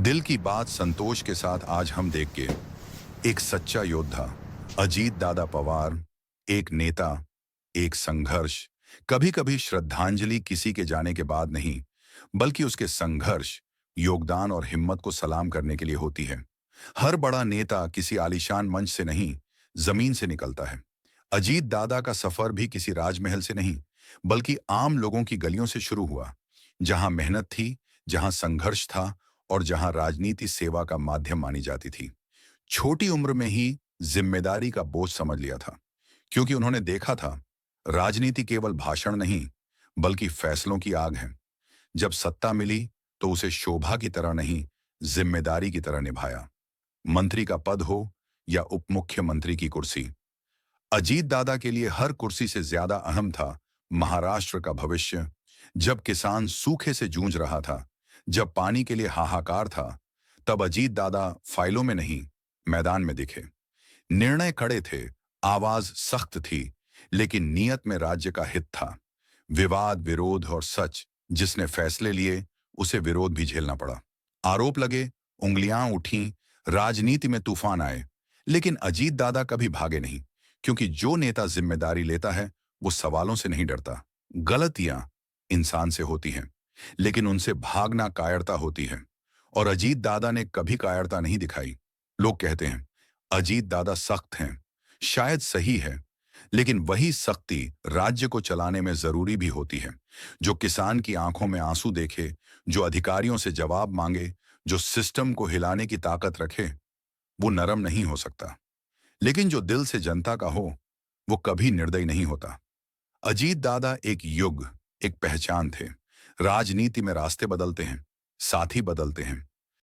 दिल की बात संतोष के साथ आज हम देख के एक सच्चा योद्धा अजीत दादा पवार, एक नेता, एक संघर्ष, कभी कभी श्रद्धांजलि किसी के जाने के बाद नहीं, बल्कि उसके संघर्ष, योगदान और हिम्मत को सलाम करने के लिए होती है। हर बड़ा नेता किसी आलीशान मंच से नहीं, जमीन से निकलता है। अजीत दादा का सफर भी किसी राजमहल से नहीं, बल्कि आम लोगों की गलियों से शुरू हुआ, जहां मेहनत थी, जहां संघर्ष था और जहां राजनीति सेवा का माध्यम मानी जाती थी। छोटी उम्र में ही जिम्मेदारी का बोझ समझ लिया था, क्योंकि उन्होंने देखा था राजनीति केवल भाषण नहीं, बल्कि फैसलों की आग है। जब सत्ता मिली तो उसे शोभा की तरह नहीं, जिम्मेदारी की तरह निभाया। मंत्री का पद हो या उप मुख्यमंत्री की कुर्सी, अजीत दादा के लिए हर कुर्सी से ज्यादा अहम था महाराष्ट्र का भविष्य। जब किसान सूखे से जूझ रहा था, जब पानी के लिए हाहाकार था, तब अजीत दादा फाइलों में नहीं, मैदान में दिखे। निर्णय कड़े थे, आवाज सख्त थी, लेकिन नियत में राज्य का हित था। विवाद, विरोध और सच, जिसने फैसले लिए उसे विरोध भी झेलना पड़ा। आरोप लगे, उंगलियां उठी, राजनीति में तूफान आए, लेकिन अजीत दादा कभी भागे नहीं, क्योंकि जो नेता जिम्मेदारी लेता है वो सवालों से नहीं डरता। गलतियां इंसान से होती हैं, लेकिन उनसे भागना कायरता होती है। और अजीत दादा ने कभी कायरता नहीं दिखाई। लोग कहते हैं अजीत दादा सख्त हैं, शायद सही है, लेकिन वही सख्ती राज्य को चलाने में जरूरी भी होती है। जो किसान की आंखों में आंसू देखे, जो अधिकारियों से जवाब मांगे, जो सिस्टम को हिलाने की ताकत रखे, वो नरम नहीं हो सकता। लेकिन जो दिल से जनता का हो, वो कभी निर्दयी नहीं होता। अजीत दादा एक युग, एक पहचान थे। राजनीति में रास्ते बदलते हैं, साथी बदलते हैं,